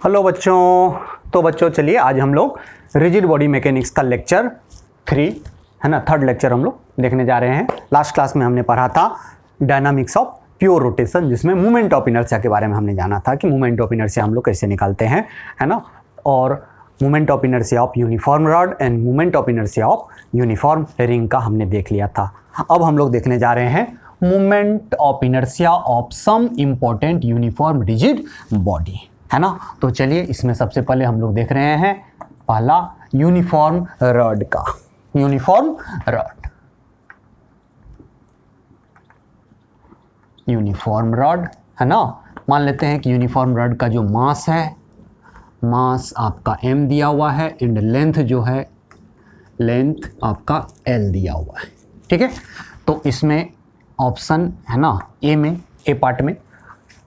Hello बच्चों। तो बच्चों चलिए आज हम लोग रिजिड बॉडी मैकेनिक्स का लेक्चर 3 है ना, थर्ड लेक्चर हम लोग देखने जा रहे हैं। लास्ट क्लास में हमने पढ़ा था डायनामिक्स ऑफ प्योर रोटेशन, जिसमें मूवमेंट ऑफ इनर्शिया के बारे में हमने जाना था कि मूवमेंट ऑफ इनर्शिया हम लोग कैसे निकालते हैं, है ना, और movement of inertia of uniform rod and movement of inertia of uniform ring का हमने देख लिया था। अब हम लोग देखने जा रहे हैं movement of inertia of some important uniform rigid body, है ना। तो चलिए इसमें सबसे पहले हम लोग देख रहे हैं पहला यूनिफॉर्म रॉड का। यूनिफॉर्म रॉड, यूनिफॉर्म रॉड है ना। मान लेते हैं कि यूनिफॉर्म रॉड का जो मास है, मास आपका m दिया हुआ है एंड लेंथ जो है, लेंथ आपका l दिया हुआ है, ठीक है। तो इसमें ऑप्शन है ना ए में, ए पार्ट में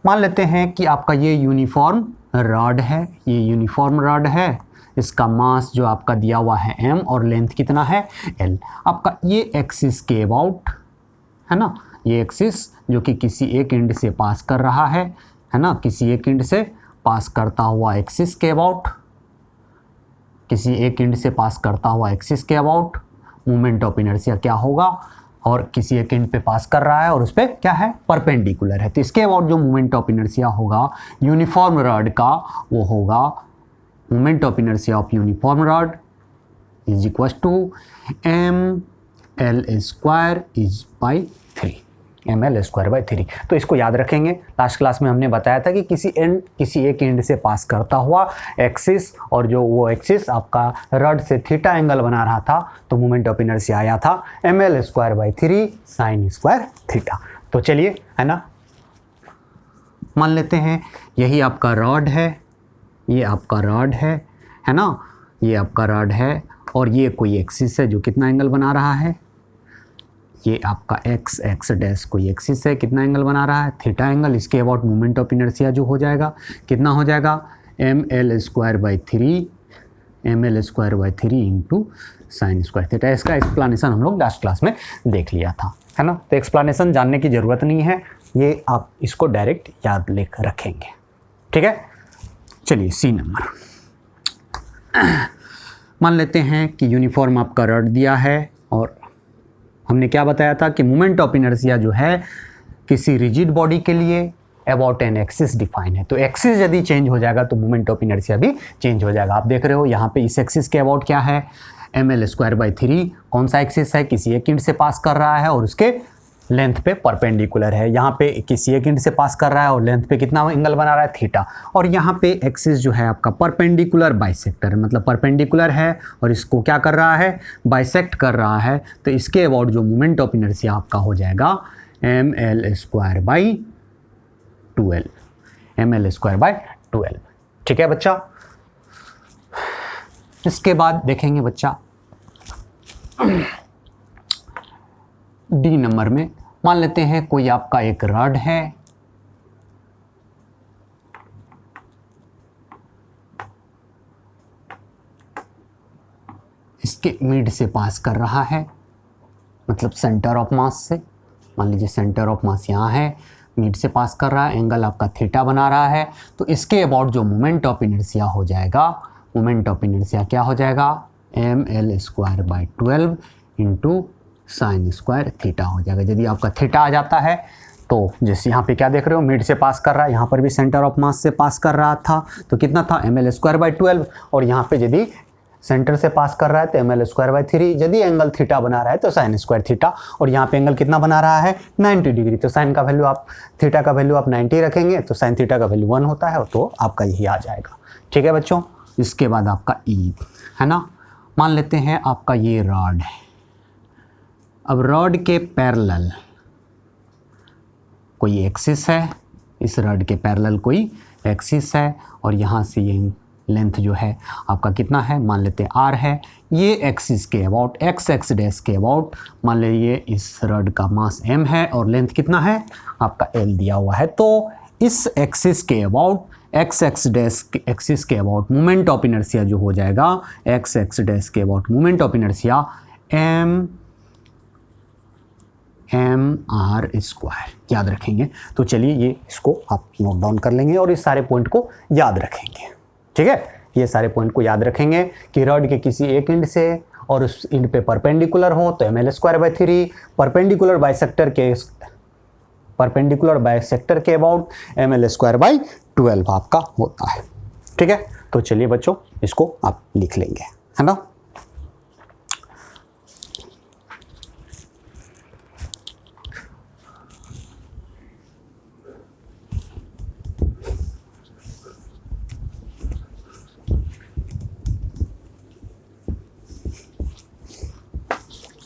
मान लेते हैं कि आपका ये यूनिफॉर्म रॉड है, ये यूनिफॉर्म रॉड है, इसका मास जो आपका दिया हुआ है m और लेंथ कितना है l। आपका ये एक्सिस के अबाउट है ना, ये एक्सिस जो कि किसी एक एंड से पास कर रहा है ना, किसी एक एंड से पास करता हुआ एक्सिस के अबाउट, किसी एक एंड से पास करता हुआ एक्सिस के अबाउट मूवमेंट ऑफ इनर्शिया क्या होगा, और किसी एक एंड पे पास कर रहा है और उस पर क्या है परपेंडिकुलर है। तो इसके अबाउट जो मूवमेंट ऑफ इनर्शिया होगा यूनिफॉर्म रॉड का, वो होगा movement of inertia of uniform rod is equal to ml² ml²/3। तो इसको याद रखेंगे। लास्ट क्लास में हमने बताया था कि किसी एक एंड से पास करता हुआ एक्सिस, और जो वो एक्सिस आपका रॉड से थीटा एंगल बना रहा था, तो मूवमेंट ऑफ इनर्शिया आया था ml²/3 sin² थीटा। तो चलिए है ना, मान लेते हैं यही आपका रॉड है, ये आपका रॉड है ना, ये आपका रॉड है और ये कोई एक्सिस है जो कितना एंगल बना रहा है, ये आपका x डैश कोई एक्सिस है, कितना एंगल बना रहा है थीटा एंगल। इसके अबाउट मूवमेंट ऑफ इनर्शिया जो हो जाएगा कितना हो जाएगा ml²/3 इंटू sin² थीटा। इसका एक्सप्लेनेशन हम लोग लास्ट क्लास में देख लिया था, है ना। तो एक्सप्लेनेशन जानने की ज़रूरत नहीं है, ये आप इसको डायरेक्ट याद लिख रखेंगे, ठीक है। चलिए सी नंबर मान लेते हैं कि यूनिफॉर्म आपका रॉड दिया है और हमने क्या बताया था कि मूवमेंट ऑफ इनर्शिया जो है किसी रिजिड बॉडी के लिए अबाउट एन एक्सिस डिफाइन है। तो एक्सिस यदि चेंज हो जाएगा तो मूवमेंट ऑफ इनर्शिया भी चेंज हो जाएगा। आप देख रहे हो यहाँ पे इस एक्सिस के अबाउट क्या है ml²/3। कौन सा एक्सिस है, किसी एक एंड से पास कर रहा है और उसके लेंथ पे परपेंडिकुलर है। यहाँ पे किसी एक एंड से पास कर रहा है और लेंथ पे कितना एंगल बना रहा है थीटा। और यहाँ पे एक्सिस जो है आपका परपेंडिकुलर बाइसेक्टर, मतलब परपेंडिकुलर है और इसको क्या कर रहा है बाइसेक्ट कर रहा है। तो इसके अबाउट जो मूवमेंट ऑफ इनर्शिया आपका हो जाएगा ml²/12 ठीक है बच्चा। इसके बाद देखेंगे बच्चा डी नंबर में मान लेते हैं कोई आपका एक रॉड है, इसके मिड से पास कर रहा है, मतलब सेंटर ऑफ मास से। मान लीजिए सेंटर ऑफ मास यहाँ है, मिड से पास कर रहा है, एंगल आपका थीटा बना रहा है। तो इसके अबाउट जो मोमेंट ऑफ इनर्शिया हो जाएगा, मोमेंट ऑफ इनर्शिया क्या हो जाएगा ml²/12 इंटू sin² थीटा हो जाएगा। यदि आपका थीटा आ जाता है तो जैसे यहाँ पे क्या देख रहे हो, मिड से पास कर रहा है, यहाँ पर भी सेंटर ऑफ मास से पास कर रहा था, तो कितना था ml²/12। और यहाँ पे यदि सेंटर से पास कर रहा है तो ml²/3, यदि एंगल थीटा बना रहा है तो sin² थीटा। और यहाँ पे एंगल कितना बना रहा है 90 डिग्री। तो साइन का वैल्यू आप, थीटा का वैल्यू आप 90 रखेंगे तो साइन थीटा का वैल्यू 1 होता है, तो आपका यही आ जाएगा, ठीक है बच्चों। इसके बाद आपका ई है ना, मान लेते हैं आपका ये रॉड है। अब रॉड के पैरेलल कोई एक्सिस है, इस रॉड के पैरेलल कोई एक्सिस है और यहाँ से ये लेंथ जो है आपका कितना है, मान लेते हैं r है। ये एक्सिस के अबाउट x डैश के अबाउट मान लीजिए इस रॉड का मास m है और लेंथ कितना है आपका l दिया हुआ है। तो इस एक्सिस के अबाउट x डैश एक्सिस के अबाउट मूवमेंट ऑफ इनर्शिया जो हो जाएगा x डैश के about movement of inertia mr² याद रखेंगे। तो चलिए ये इसको आप नोट डाउन कर लेंगे और इस सारे पॉइंट को याद रखेंगे। ठीक है, ये सारे पॉइंट को याद रखेंगे कि रॉड के किसी एक एंड से और उस एंड पे परपेंडिकुलर हो तो ml²/3, परपेंडिकुलर बाइसेक्टर के अबाउट ml²/12 आपका होता है। ठीक है, तो चलिए बच्चों इसको आप लिख लेंगे, है ना।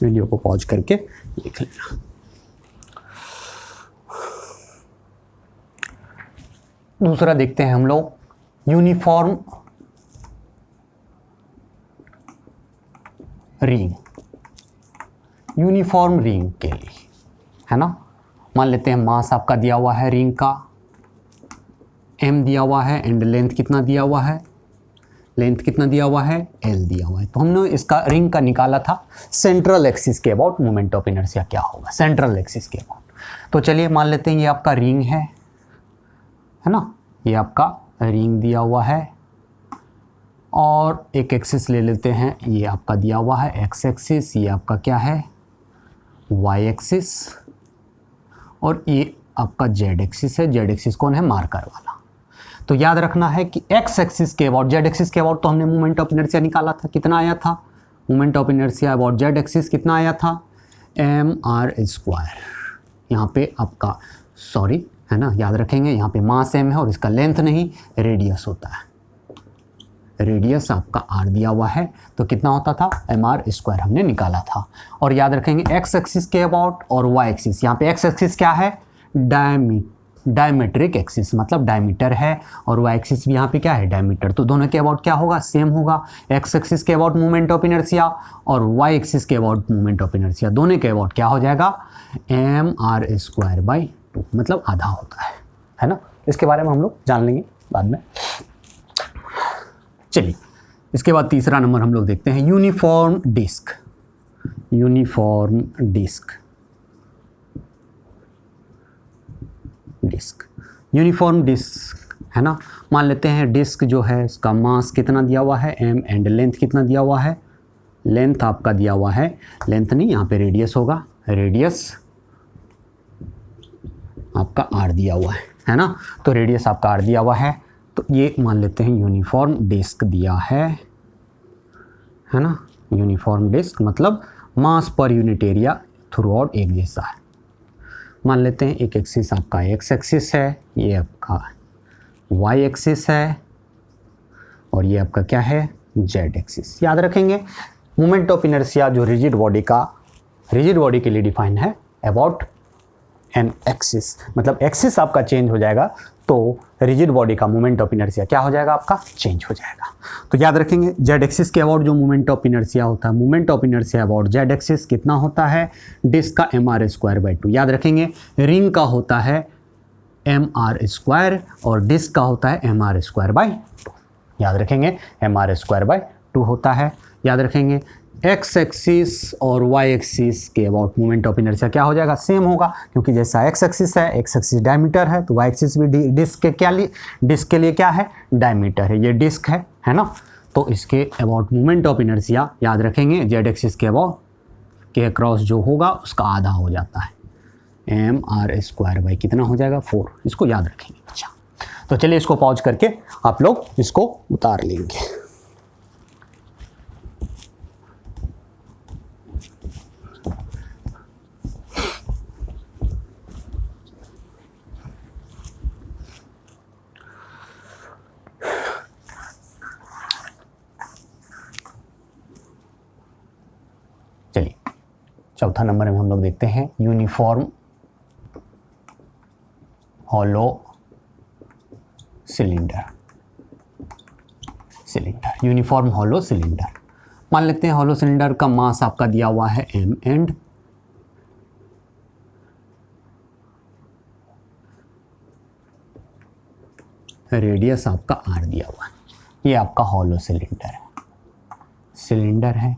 वीडियो को पॉज करके लिख लेना। दूसरा देखते हैं हम लोग यूनिफॉर्म रिंग। यूनिफॉर्म रिंग के लिए, है ना, मान लेते हैं मास आपका दिया हुआ है रिंग का, m दिया हुआ है एंड लेंथ कितना दिया हुआ है, लेंथ कितना दिया हुआ है, l दिया हुआ है। तो हमने इसका रिंग का निकाला था सेंट्रल एक्सिस के अबाउट मोमेंट ऑफ इनर्शिया क्या होगा, सेंट्रल एक्सिस के अबाउट। तो चलिए मान लेते हैं ये आपका रिंग है ना, ये आपका रिंग दिया हुआ है और एक एक्सिस ले लेते हैं, ये आपका दिया हुआ है x एक्सिस, ये आपका क्या है y एक्सिस और ये आपका z एक्सिस है। z एक्सिस कौन है, मार्कर वाला। तो याद रखना है कि x एक्सिस के अबाउट, z एक्सिस के अबाउट तो हमने मोमेंट ऑफ इनर्शिया निकाला था, कितना आया था, moment of inertia about z axis कितना आया था, mr²। यहाँ पे आपका सॉरी है ना, याद रखेंगे यहाँ पे मास m है और इसका लेंथ नहीं रेडियस होता है, रेडियस आपका r दिया हुआ है तो कितना होता था mr² हमने निकाला था। और याद रखेंगे x एक्सिस के अबाउट और y एक्सिस, यहाँ पे x एक्सिस क्या है, डायमेट्रिक एक्सिस मतलब डायमीटर है और y एक्सिस भी यहाँ पे क्या है, डायमीटर। तो दोनों के अबाउट क्या होगा, सेम होगा। x एक्सिस के अबाउट मोमेंट ऑफ इनर्शिया और y एक्सिस के अबाउट मोमेंट ऑफ इनर्शिया, दोनों के अबाउट क्या हो जाएगा, mr²/2 मतलब आधा होता है ना। इसके बारे में हम लोग जान लेंगे बाद में। चलिए इसके बाद तीसरा नंबर हम लोग देखते हैं uniform disc. Uniform disc, uniform disc है ना, मान लेते हैं डिस्क जो है इसका मास कितना दिया हुआ है m एंड लेंथ कितना दिया हुआ है, लेंथ आपका दिया हुआ है, लेंथ नहीं यहाँ पे रेडियस होगा, रेडियस आपका r दिया हुआ है ना। तो रेडियस आपका r दिया हुआ है तो ये मान लेते हैं यूनिफॉर्म डिस्क दिया है ना। यूनिफॉर्म डिस्क मतलब मास per unit area through out एक जैसा है। मान लेते हैं एक एक्सिस आपका x एक्सिस है, ये आपका y एक्सिस है और ये आपका क्या है, z एक्सिस। याद रखेंगे मोमेंट ऑफ इनर्शिया जो रिजिड बॉडी के लिए डिफाइन है अबाउट एन एक्सिस, मतलब एक्सिस आपका चेंज हो जाएगा तो रिजिड बॉडी का मोमेंट ऑफ इनर्शिया क्या हो जाएगा, आपका चेंज हो जाएगा। तो याद रखेंगे z एक्सिस के अबाउट जो मोमेंट ऑफ इनर्शिया होता है, moment of inertia about z axis कितना होता है, डिस्क का mr²/2। याद रखेंगे रिंग का होता है mr² और डिस्क का होता है mr²/2। याद रखेंगे mr²/2 होता है। याद रखेंगे x एक्सिस और y एक्सिस के अबाउट मोमेंट ऑफ इनर्शिया क्या हो जाएगा, सेम होगा, क्योंकि जैसा x एक्सिस है, x एक्सिस डायमीटर है तो y एक्सिस भी डिस्क के लिए क्या है, डायमीटर है, ये डिस्क है ना। तो इसके अबाउट मोमेंट ऑफ इनर्शिया याद रखेंगे z एक्सिस के अबाउट के अक्रॉस जो होगा उसका आधा हो जाता है, mr² कितना हो जाएगा, 4। इसको याद रखेंगे। अच्छा तो चलिए इसको पॉज करके आप लोग इसको उतार लेंगे। चलिए चौथा नंबर में हम लोग देखते हैं uniform hollow cylinder. Uniform hollow cylinder, मान लेते हैं हॉलो सिलेंडर का मास आपका दिया हुआ है m एंड रेडियस आपका r दिया हुआ है। ये आपका हॉलो सिलेंडर है,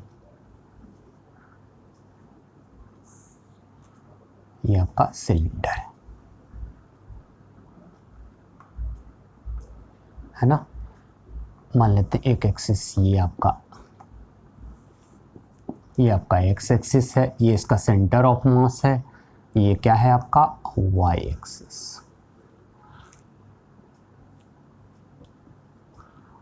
ये आपका सिलेंडर है ना। मान लेते हैं एक एक्सिस ये आपका एक्स एक्सिस है, ये इसका सेंटर ऑफ मास है, ये क्या है आपका वाई एक्सिस,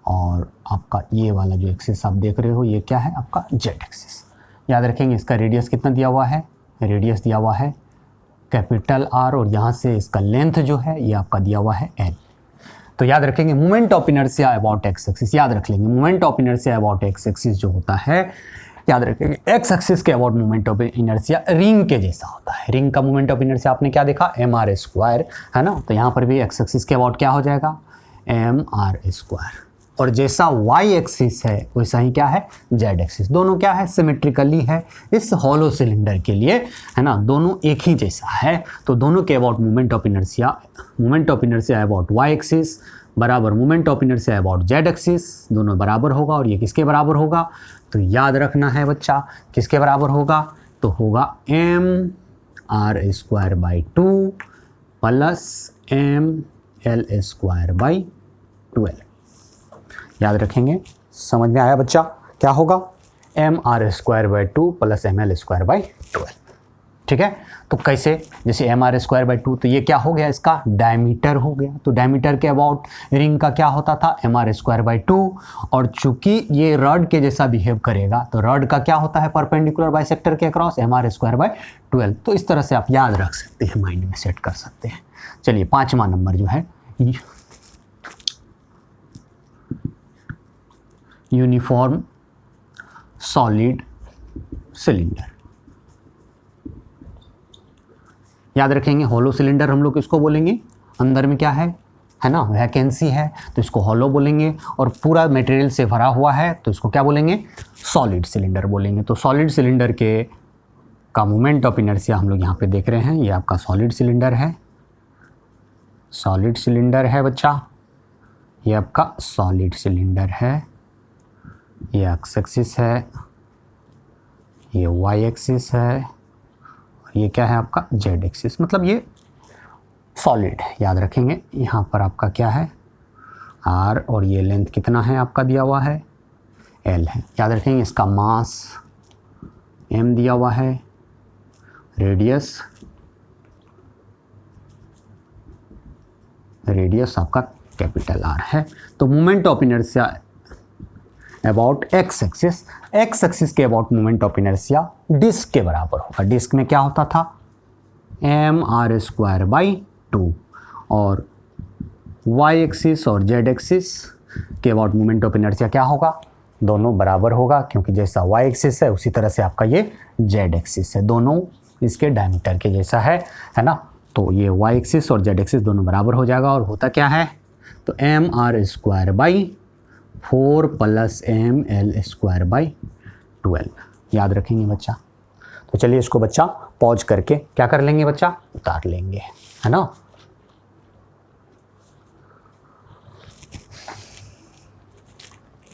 और आपका ये वाला जो एक्सिस आप देख रहे हो ये क्या है आपका जेड एक्सिस। याद रखेंगे इसका रेडियस कितना दिया हुआ है, रेडियस दिया हुआ है कैपिटल आर, और यहाँ से इसका लेंथ जो है ये आपका दिया हुआ है एल। तो याद रखेंगे moment of inertia about X axis, याद रख लेंगे moment of inertia about X axis जो होता है, याद रखेंगे एक्स एक्सिस के about moment of inertia ring के जैसा होता है। रिंग का मोमेंट ऑफ इनर्शिया आपने क्या देखा, एम आर स्क्वायर, है ना। तो यहाँ पर भी एक्स एक्सिस के अबाउट क्या हो जाएगा, एम आर स्क्वायर, और जैसा वाई एक्सिस है वैसा ही क्या है जेड एक्सिस। दोनों क्या है सिमेट्रिकली है इस हॉलो सिलेंडर के लिए, है ना, दोनों एक ही जैसा है। तो दोनों के about moment of inertia about Y axis बराबर moment of inertia about Z axis, दोनों बराबर होगा। और ये किसके बराबर होगा, तो याद रखना है बच्चा किसके बराबर होगा, तो होगा M R square by 2 plus M L square by 12। याद रखेंगे, समझ में आया बच्चा, क्या होगा M R square by 2 plus M L square by 12। ठीक है, तो कैसे, जैसे एम आर स्क्वायर बाई 2, तो ये क्या हो गया इसका डायमीटर हो गया। तो डायमीटर के अबाउट रिंग का क्या होता था एम आर स्क्वायर बाई 2, और चूंकि ये रॉड के जैसा बिहेव करेगा तो रॉड का क्या होता है परपेंडिकुलर बाइसेक्टर के across M R square by 12। तो इस तरह से आप याद रख सकते हैं, माइंड में सेट कर सकते हैं। चलिए 5वां नंबर जो है यूनिफॉर्म सॉलिड सिलेंडर। याद रखेंगे हॉलो सिलेंडर हम लोग इसको बोलेंगे, अंदर में क्या है ना वैकेंसी है तो इसको हॉलो बोलेंगे, और पूरा मटेरियल से भरा हुआ है तो इसको क्या बोलेंगे सॉलिड सिलेंडर बोलेंगे। तो सॉलिड सिलेंडर के का मोमेंट ऑफ इनर्शिया हम लोग यहाँ पे देख रहे हैं, ये आपका सॉलिड सिलेंडर है, सॉलिड सिलेंडर है बच्चा, ये आपका सॉलिड सिलेंडर है, ये एक्स एक्सिस है, ये वाई एक्सिस है, ये क्या है आपका जेड एक्सिस, मतलब ये सॉलिड है। याद रखेंगे यहाँ पर आपका क्या है आर, और ये लेंथ कितना है आपका दिया हुआ है एल है। याद रखेंगे इसका मास एम दिया हुआ है, रेडियस आपका कैपिटल आर है। तो moment of inertia about X axis के about moment of inertia disc के बराबर होगा। डिस्क में क्या होता था एम आर स्क्वायर बाई 2, और वाई एक्सिस और जेड एक्सिस के अबाउट मोमेंट ऑफ इनर्शिया क्या होगा, दोनों बराबर होगा, क्योंकि जैसा वाई एक्सिस है उसी तरह से आपका ये जेड एक्सिस है, दोनों इसके डायमीटर के जैसा है ना। तो ये वाई एक्सिस और जेड एक्सिस दोनों बराबर हो जाएगा, और होता क्या है तो M R square by 4 plus M L square by 12। याद रखेंगे बच्चा। तो चलिए इसको बच्चा पॉज करके क्या कर लेंगे बच्चा, उतार लेंगे, है ना।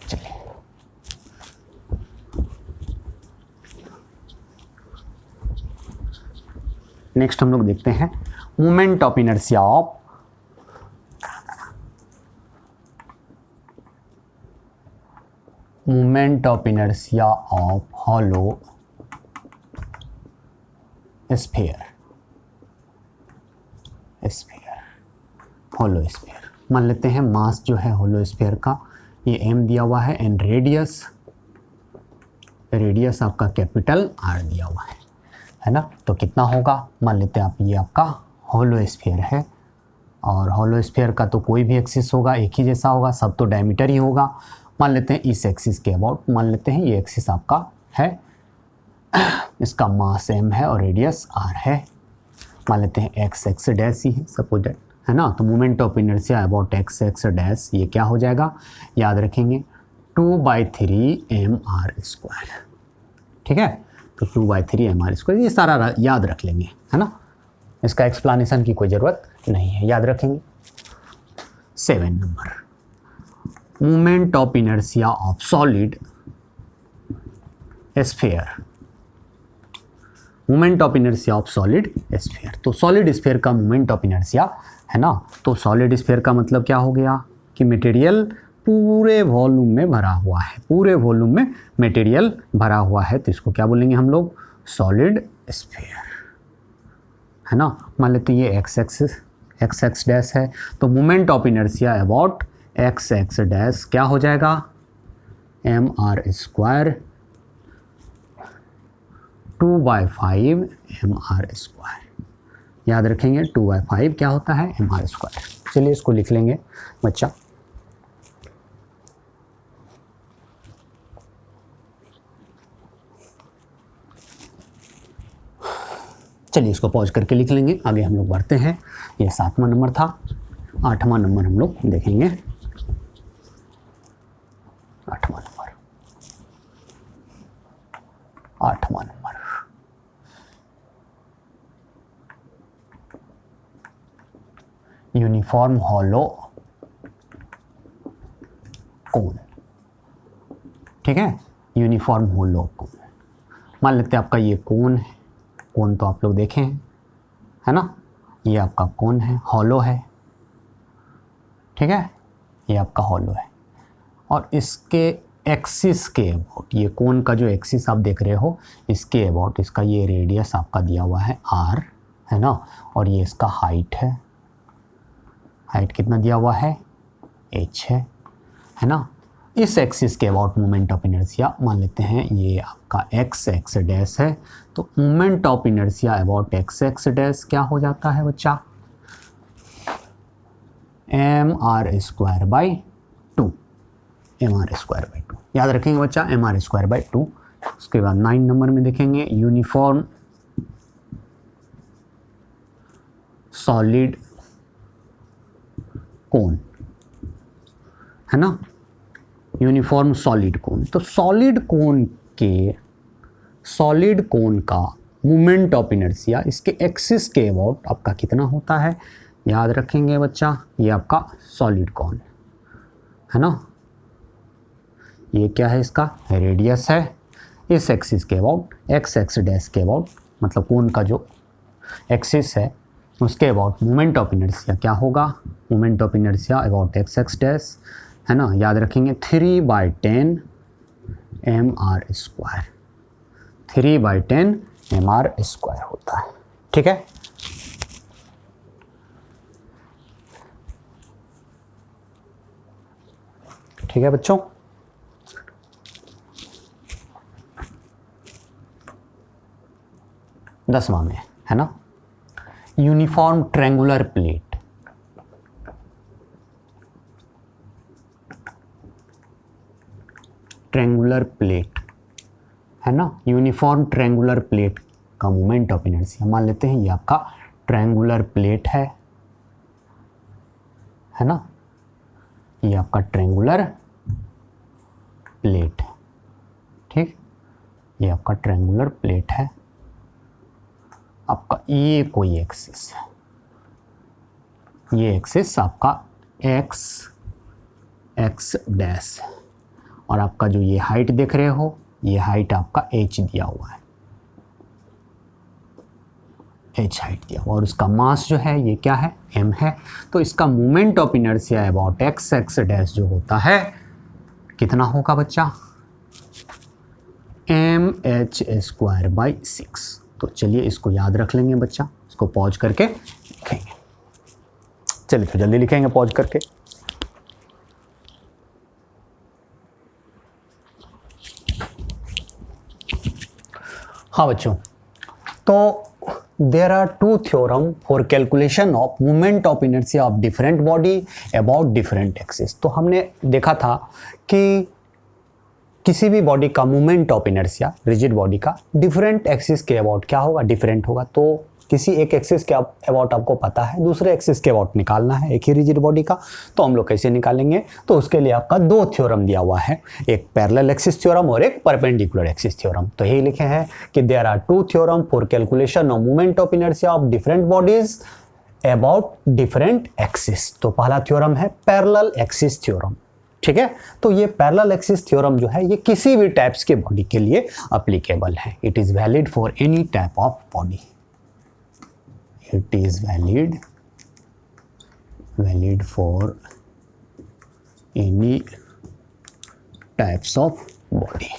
चलिए नेक्स्ट हम लोग देखते हैं moment of inertia of hollow sphere. Hollow sphere मान लेते हैं, मास जो है हॉलो स्फीयर का ये एम दिया हुआ है, एंड रेडियस आपका कैपिटल आर दिया हुआ है ना। तो कितना होगा, मान लेते हैं आप ये आपका हॉलो स्फीयर है, और हॉलो स्फीयर का तो कोई भी एक्सिस होगा एक ही जैसा होगा, सब तो डायमीटर ही होगा। मान लेते हैं इस एक्सिस के अबाउट, मान लेते हैं ये एक्सिस आपका है, इसका मास m है और रेडियस r है। मान लेते हैं x डैश ही है सपोज दैट, है ना। तो moment of inertia about x dash ये क्या हो जाएगा, याद रखेंगे 2/3 mr स्क्वायर। ठीक है, तो 2/3 mr स्क्वायर ये सारा याद रख लेंगे, है ना। इसका एक्सप्लेनेशन की कोई ज़रूरत नहीं है, याद रखेंगे। 7 number moment of inertia of solid sphere. Moment of inertia of solid sphere, तो सॉलिड स्फीयर का मोमेंट ऑफ इनर्शिया है ना। तो सॉलिड स्फीयर का मतलब क्या हो गया कि मटेरियल पूरे वॉल्यूम में भरा हुआ है, पूरे वॉल्यूम में मटेरियल भरा हुआ है, तो इसको क्या बोलेंगे हम लोग, सॉलिड स्फीयर, है ना। मान लेते हैं ये एक्स एक्स डैश है, तो moment of inertia about X X dash क्या हो जाएगा, mr² 2/5 mr²। याद रखेंगे 2/5 क्या होता है, mr²। चलिए इसको लिख लेंगे बच्चा। चलिए इसको पॉज करके लिख लेंगे, आगे हम लोग बढ़ते हैं। ये 7वां नंबर था, 8वां नंबर हम लोग देखेंगे। 8वां नंबर यूनिफॉर्म हॉलो कोन, ठीक है, यूनिफॉर्म हॉलो कोन। मान लेते हैं आपका ये कोन है, कोन तो आप लोग देखें हैं, है ना, ये आपका कोन है, हॉलो है, ठीक है, ये आपका हॉलो है, और इसके एक्सिस के अबाउट, ये कोन का जो एक्सिस आप देख रहे हो, इसके अबाउट इसका ये रेडियस आपका दिया हुआ है r, है ना, और ये इसका हाइट है, हाइट कितना दिया हुआ है, h है ना। इस एक्सिस के अबाउट मोमेंट ऑफ इनर्शिया मान लेते हैं ये आपका एक्स एक्स डैश है, तो moment of inertia about X X dash क्या हो जाता है बच्चा, mr²/2, mr²/2। याद रखेंगे बच्चा mr²/2। उसके बाद 9 नंबर में देखेंगे यूनिफॉर्म सॉलिड कोन, है ना, यूनिफॉर्म सॉलिड कोन। तो सॉलिड कोन का मोमेंट ऑफ इनर्शिया इसके एक्सिस के अबाउट आपका कितना होता है, याद रखेंगे बच्चा, ये आपका सॉलिड कोन है ना, ये क्या है, इसका रेडियस है, इस एक्सिस के अबाउट एक्स एक्स डैश के अबाउट, मतलब कोन का जो एक्सिस है उसके अबाउट मोमेंट ऑफ इनर्शिया क्या होगा, moment of inertia about X X dash, है ना, याद रखेंगे 3/10 mr², 3/10 mr² होता है, ठीक है। ठीक है बच्चों, दसवां में है ना, uniform triangular plate. Triangular plate है ना, यूनिफॉर्म ट्रायंगुलर प्लेट का मोमेंट ऑफ इनर्शिया मान लेते हैं ये आपका ट्रायंगुलर प्लेट है ना, ये आपका ट्रायंगुलर प्लेट है, ठीक, ये आपका ट्रायंगुलर प्लेट है, आपका ये कोई एक्सिस है, ये एक्सिस आपका एक्स एक्स डैश, और आपका जो ये हाइट देख रहे हो, ये हाइट आपका h दिया हुआ है, h हाइट दिया हुआ, और उसका मास जो है ये क्या है, m है। तो इसका moment of inertia about X X dash जो होता है कितना होगा बच्चा, mh²/6। तो चलिए इसको याद रख लेंगे बच्चा, इसको पॉज करके लिखेंगे। चलिए तो जल्दी लिखेंगे पॉज करके। हाँ बच्चों, तो there are 2 theorem for calculation of moment of inertia of different body about different axis. तो हमने देखा था कि किसी भी बॉडी का moment of inertia, rigid body का, डिफरेंट एक्सिस के अबाउट क्या होगा, डिफरेंट होगा। तो किसी एक एक्सिस के अबाउट आपको पता है, दूसरे एक्सिस के अबाउट निकालना है एक ही रिजिड बॉडी का, तो हम लोग कैसे निकालेंगे, तो उसके लिए आपका 2 थ्योरम दिया हुआ है, एक पैरेलल एक्सिस थ्योरम और एक परपेंडिकुलर एक्सिस थ्योरम। तो यही लिखे हैं कि there are 2 theorem for calculation of moment of inertia of different bodies about different axis. तो पहला थ्योरम है पैरेलल एक्सिस थ्योरम, ठीक है। तो ये पैरेलल एक्सिस थ्योरम जो है ये किसी भी टाइप्स के बॉडी के लिए अप्लीकेबल है। It is valid for any type of body, it is valid for any types of body.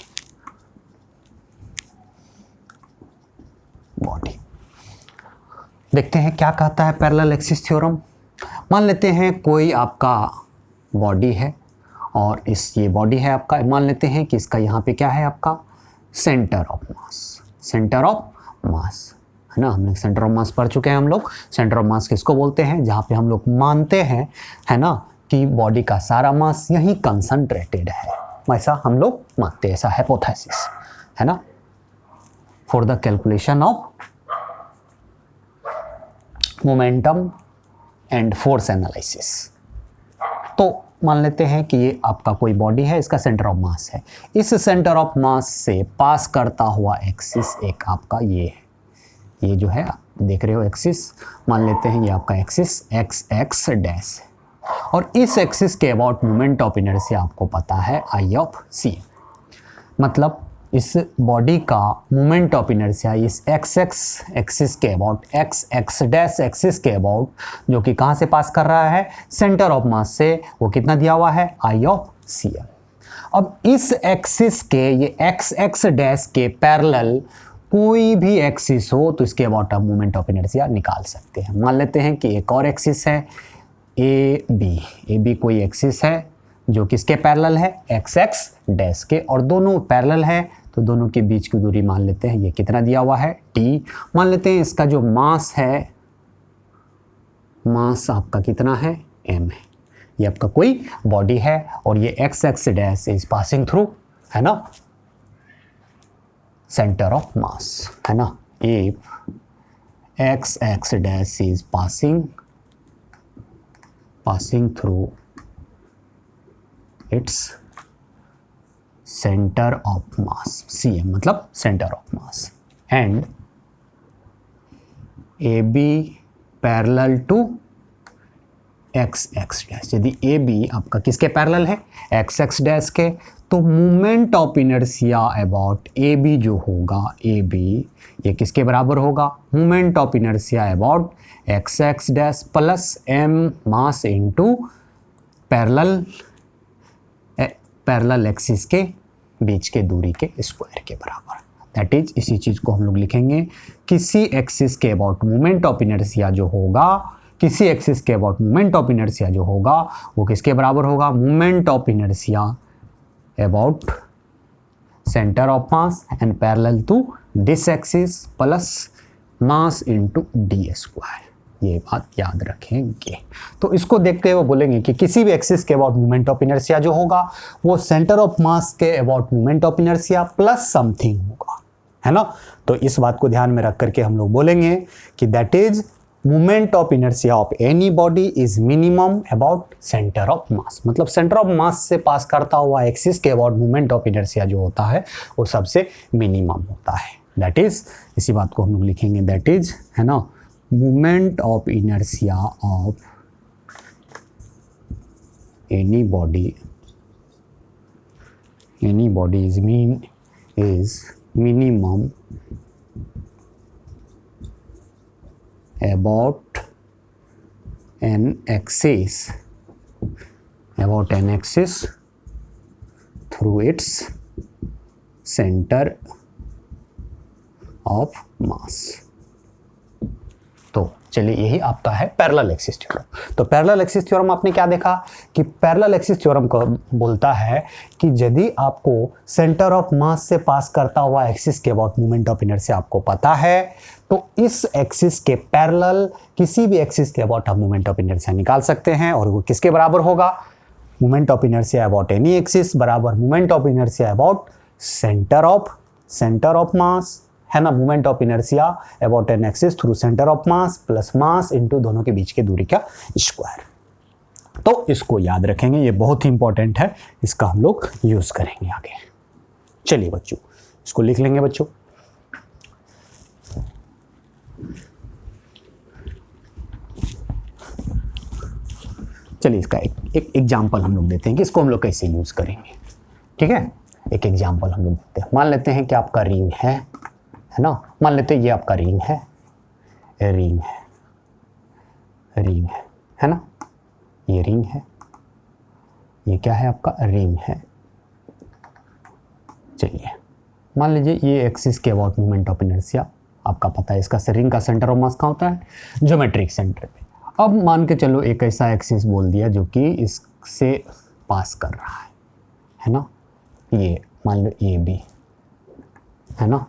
देखते हैं क्या कहता है पैरेलल एक्सिस थ्योरम। मान लेते हैं कोई आपका बॉडी है और ये बॉडी है आपका, मान लेते हैं कि इसका यहाँ पे क्या है आपका centre of mass. Centre of mass है ना, हमने सेंटर ऑफ मास पढ़ चुके हैं हम लोग। सेंटर ऑफ मास किसको बोलते हैं, जहाँ पे हम लोग मानते हैं है ना कि बॉडी का सारा मास यहीं कंसंट्रेटेड है, ऐसा हम लोग मानते हैं, ऐसा हाइपोथेसिस है ना, for the calculation of momentum and force analysis. तो मान लेते हैं कि ये आपका कोई बॉडी है, इसका सेंटर ऑफ मास है, इस सेंटर ऑफ मास से पास करता हुआ एक्सिस एक आपका ये है, ये जो है आप देख रहे हो एक्सिस, मान लेते हैं ये आपका एक्सिस एक्स एक्स डैश है, और इस एक्सिस के अबाउट मोमेंट ऑफ इनर्शिया आपको पता है आई ऑफ सी। मतलब इस बॉडी का मोमेंट ऑफ इनर्शिया इस एक्स एक्स एक्सिस के about, X X dash axis के अबाउट, जो कि कहाँ से पास कर रहा है, सेंटर ऑफ मास से, वो कितना दिया हुआ है आई ऑफ सी एल। अब इस एक्सिस के, ये एक्स एक्स डैश के पैरेलल कोई भी एक्सिस हो तो इसके अबाउट आप मोमेंट ऑफ इनर्शिया निकाल सकते हैं। मान लेते हैं कि एक और एक्सिस है ए बी कोई एक्सिस है जो किसके पैरेलल है, एक्स एक्स डैश के, और दोनों पैरेलल है तो दोनों के बीच की दूरी मान लेते हैं ये कितना दिया हुआ है टी। मान लेते हैं इसका जो मास है, मास आपका कितना है m है, ये आपका कोई बॉडी है और ये X X dash is passing through है ना सेंटर ऑफ मास है ना, if X X dash is passing through its centre of mass cm, मतलब centre of mass, and A B parallel to X X dash. यदि A B आपका किसके parallel है, x X dash के, तो moment of inertia about A B जो होगा, A B ये किसके बराबर होगा, moment of inertia about X X dash plus M mass into parallel axis के बीच के दूरी के स्क्वायर के बराबर। दैट इज, इसी चीज़ को हम लोग लिखेंगे, किसी एक्सिस के अबाउट मोमेंट ऑफ इनर्शिया जो होगा, किसी एक्सिस के अबाउट मोमेंट ऑफ इनर्शिया जो होगा वो किसके बराबर होगा, moment of inertia about centre of mass and parallel to this axis plus mass into D square. ये बात याद रखेंगे। तो इसको देखते हुए बोलेंगे कि किसी भी एक्सिस के अबाउट मोमेंट ऑफ इनर्शिया जो होगा वो सेंटर ऑफ मास के about moment of inertia plus something होगा, है ना। तो इस बात को ध्यान में रख करके हम लोग बोलेंगे कि that is moment of inertia of any body is minimum about centre of मास। मतलब सेंटर ऑफ मास से पास करता हुआ एक्सिस के अबाउट मोमेंट ऑफ इनर्शिया जो होता है वो सबसे मिनिमम होता है। दैट इज, इसी बात को हम लोग लिखेंगे, दैट इज है ना, moment of inertia of any body is minimum about an axis through its center of mass। तो चलिए यही आपका है पैरेलल एक्सिस थ्योरम। तो पैरेलल एक्सिस थ्योरम आपने क्या देखा कि पैरेलल एक्सिस थ्योरम को बोलता है कि यदि आपको सेंटर ऑफ मास से पास करता हुआ एक्सिस के अबाउट मोमेंट ऑफ इनर्शिया आपको पता है तो इस एक्सिस के पैरेलल किसी भी एक्सिस के अबाउट आप मोमेंट ऑफ इनर्शिया निकाल सकते हैं, और वो किसके बराबर होगा, moment of inertia about any axis बराबर moment of inertia about centre of mass, है ना, moment of inertia about an axis through centre of mass plus mass into दोनों के बीच के दूरी का स्क्वायर। तो इसको याद रखेंगे, ये बहुत ही इंपॉर्टेंट है, इसका हम लोग यूज करेंगे आगे। चलिए बच्चों इसको लिख लेंगे बच्चों। चलिए इसका एक एग्जाम्पल हम लोग देते हैं कि इसको हम लोग कैसे यूज करेंगे। ठीक है, एक एग्जाम्पल हम लोग देते हैं। मान लेते हैं कि आपका रिंग है ना, मान लेते हैं ये आपका रिंग है है ना, ये रिंग है, ये क्या है आपका रिंग है। चलिए मान लीजिए ये एक्सिस के अबाउट मोमेंट ऑफ इनर्शिया आपका पता है, इसका रिंग का सेंटर ऑफ मास कहाँ होता है, ज्योमेट्रिक सेंटर पे। अब मान के चलो एक ऐसा एक्सिस बोल दिया जो कि इससे पास कर रहा है ना, ये मान लो ए बी है ना।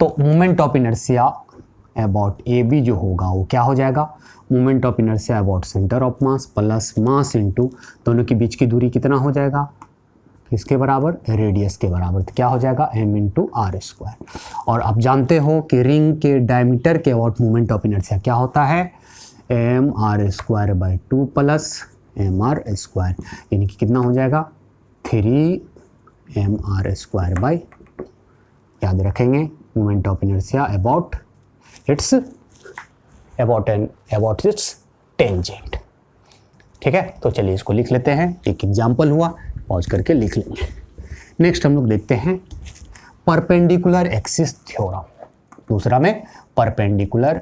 तो moment of inertia about A B जो होगा वो क्या हो जाएगा, moment of inertia about centre of mass plus mass into दोनों के बीच की दूरी कितना हो जाएगा, किसके बराबर, रेडियस के बराबर। तो क्या हो जाएगा m इंटू आर स्क्वायर। और आप जानते हो कि रिंग के डायमीटर के अबाउट मोमेंट ऑफ इनर्शिया क्या होता है, M R square by 2 plus M R square, यानी कि कितना हो जाएगा 3 एम आर स्क्वायर बाई, याद रखेंगे moment of inertia about it's tangent. ठीक है, तो चलिए इसको लिख लेते हैं, एक एग्जाम्पल हुआ, पॉज करके लिख लेंगे। नेक्स्ट हम लोग देखते हैं परपेंडिकुलर एक्सिस थ्योरम। दूसरा में perpendicular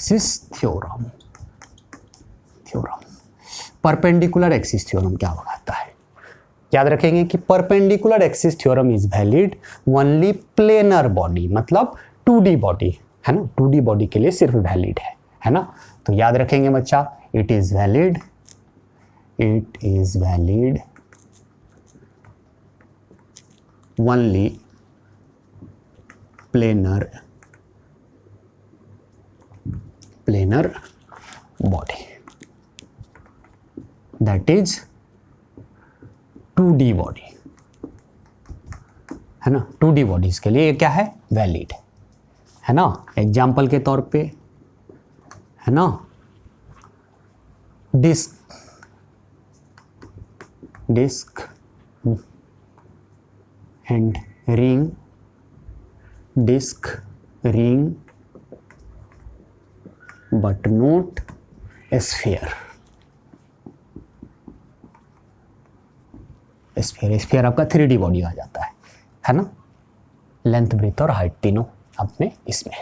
axis theorem. Perpendicular axis theorem क्या बताता है, याद रखेंगे कि perpendicular axis theorem is valid only planar body, मतलब 2D बॉडी है ना, 2D बॉडी के लिए सिर्फ वैलिड है ना। तो याद रखेंगे बच्चा, it is valid only planar body, that is 2D body है ना। 2D बॉडीज के लिए ये क्या है, वैलिड है ना। एग्जाम्पल के तौर पे है ना, disc and ring, but not sphere. Sphere आपका 3D बॉडी आ जाता है ना, लेंथ ब्रेथ और हाइट तीनों अपने इसमें।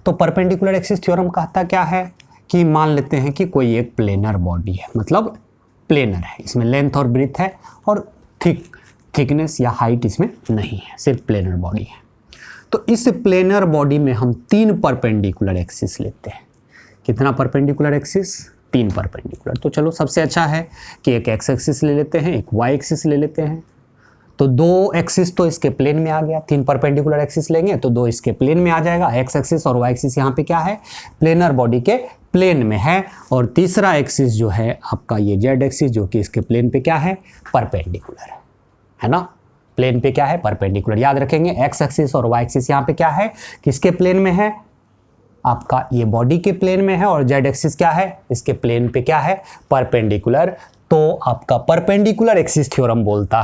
तो परपेंडिकुलर एक्सिस थ्योरम कहता क्या है कि मान लेते हैं कि कोई एक प्लेनर बॉडी है, मतलब प्लेनर है, इसमें लेंथ और ब्रेथ है और थिकनेस या हाइट इसमें नहीं है, सिर्फ प्लेनर बॉडी है। तो इस प्लेनर बॉडी में हम 3 परपेंडिकुलर एक्सिस लेते हैं। कितना परपेंडिकुलर एक्सिस, 3 परपेंडिकुलर। तो चलो सबसे अच्छा है कि एक एक्स एक्सिस ले लेते हैं, एक वाई एक्सिस ले लेते हैं। तो 2 एक्सिस तो इसके प्लेन में आ गया, 3 परपेंडिकुलर एक्सिस लेंगे तो 2 इसके प्लेन में आ जाएगा। एक्स एक्सिस और वाई एक्सिस यहाँ पे क्या है, प्लेनर बॉडी के प्लेन में है। और तीसरा एक्सिस जो है आपका ये जेड एक्सिस, जो कि इसके प्लेन पे क्या है, परपेंडिकुलर है ना। प्लेन पे क्या है, परपेंडिकुलर। याद रखेंगे एक्स एक्सिस और वाई एक्सिस यहाँ पे क्या है, किसके प्लेन में है, आपका ये बॉडी के प्लेन में है। और जेड एक्सिस क्या है, इसके प्लेन पे क्या है, परपेंडिकुलर। तो आपका परपेंडिकुलर एक्सिस थ्योरम बोलता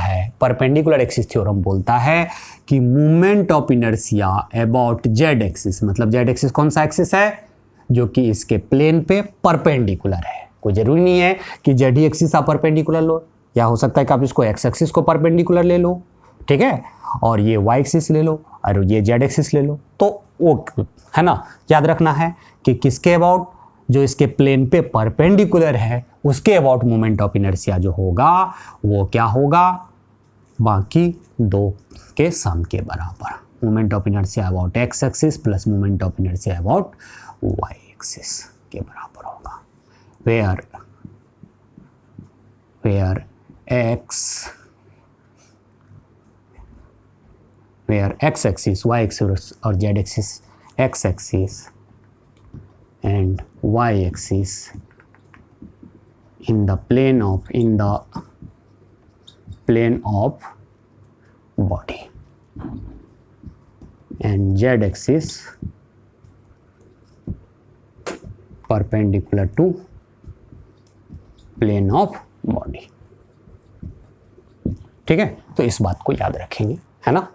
है कि movement of inertia about Z axis, मतलब जेड एक्सिस कौन सा एक्सिस है, जो कि इसके प्लेन पे परपेंडिकुलर है। कोई जरूरी नहीं है कि जेड ही एक्सिस आप परपेंडिकुलर लो, या हो सकता है कि आप इसको एक्स एक्सिस को परपेंडिकुलर ले लो, ठीक है, और ये वाई एक्सिस ले लो और ये जेड एक्सिस ले लो। तो वो है ना, याद रखना है कि किसके अबाउट, जो इसके प्लेन पे परपेंडिकुलर है उसके अबाउट मोमेंट ऑफ इनर्शिया जो होगा वो क्या होगा, बाकी 2 के सम के बराबर। Moment of inertia about X axis plus moment of inertia about Y axis के बराबर होगा। where x axis, y axis और z axis, x axis and y axis in the plane of body and z axis perpendicular to plane of body। ठीक है, तो इस बात को याद रखेंगे, है ना,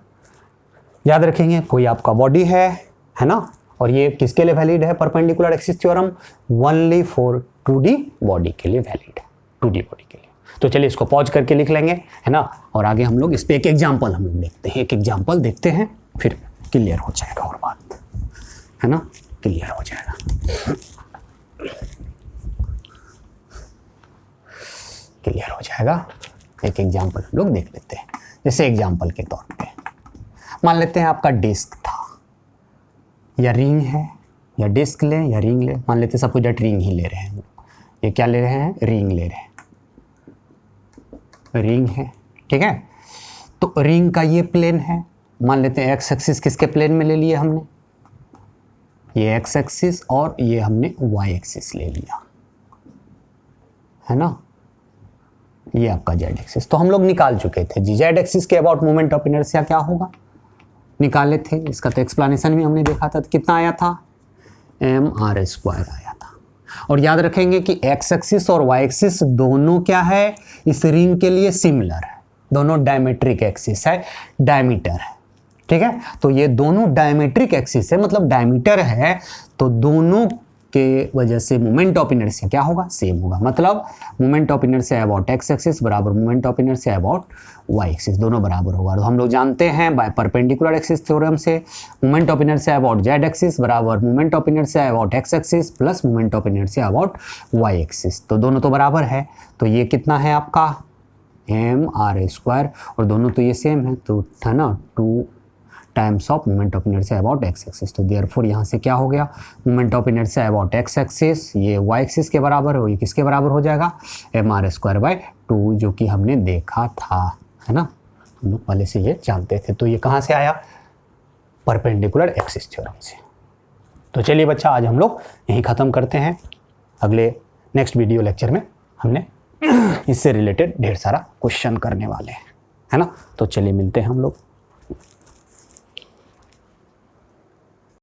याद रखेंगे। कोई आपका बॉडी है ना, और ये किसके लिए वैलिड है perpendicular axis theorem, only for 2D body के लिए वैलिड है, 2D बॉडी के लिए। तो चलिए इसको पॉज करके लिख लेंगे, है ना, और आगे हम लोग इस पे एक एग्जांपल हम लोग देखते हैं, एक एग्जांपल देखते हैं, फिर क्लियर हो जाएगा और बात, है ना, क्लियर हो जाएगा। जाएगा। एक एग्जाम्पल हम लोग देख लेते हैं। जैसे एग्जाम्पल के तौर पे मान लेते हैं आपका डिस्क था या रिंग है, या डिस्क लें या रिंग लें, मान लेते हैं सपोज दैट रिंग ही ले रहे हैं। ये क्या ले रहे हैं? रिंग ले रहे हैं, रिंग है, ठीक है। तो रिंग का ये प्लेन है, मान लेते हैं एक्स एक्सिस किसके प्लेन में ले लिया हमने, ये एक्स एक्सिस, और ये हमने वाई एक्सिस ले लिया, है ना। ये आपका जेड एक्सिस तो हम लोग निकाल चुके थे जी। जेड एक्सिस के अबाउट मोमेंट ऑफ इनर्शिया क्या होगा, निकाले थे। इसका तो एक्सप्लेनेशन भी हमने देखा था। तो कितना आया था? mr² आया था। और याद रखेंगे कि एक्स एक्सिस और वाई एक्सिस दोनों क्या है, इस रिंग के लिए सिमिलर है, दोनों डायमेट्रिक एक्सिस है, डायमीटर है, ठीक है। तो ये दोनों डायमेट्रिक एक्सिस है, मतलब डायमीटर है, तो दोनों के वजह से मोमेंट ऑफ इनर्शिया क्या होगा? सेम होगा। मतलब moment of inertia about X axis बराबर moment of inertia about Y axis, दोनों बराबर होगा। तो हम लोग जानते हैं बाय परपेंडिकुलर एक्सिस थ्योरम से moment of inertia about Z axis बराबर moment of inertia about X axis plus moment of inertia about Y axis. तो दोनों तो बराबर है, तो ये कितना है आपका mr², और दोनों तो ये सेम है, तो है ना 2 times of moment of inertia about X axis. तो देयरफॉर यहाँ से क्या हो गया, moment of inertia about X axis ये वाई एक्सिस के बराबर हो, ये किसके बराबर हो जाएगा? mr²/2, जो कि हमने देखा था, है ना। हम लोग पहले से ये जानते थे। तो ये कहाँ से आया? परपेंडिकुलर एक्सिस थ्योरम से। तो चलिए बच्चा, आज हम लोग यहीं ख़त्म करते हैं। अगले नेक्स्ट वीडियो लेक्चर में हमने इससे रिलेटेड ढेर सारा क्वेश्चन करने वाले हैं, है ना। तो चलिए मिलते हैं हम लोग।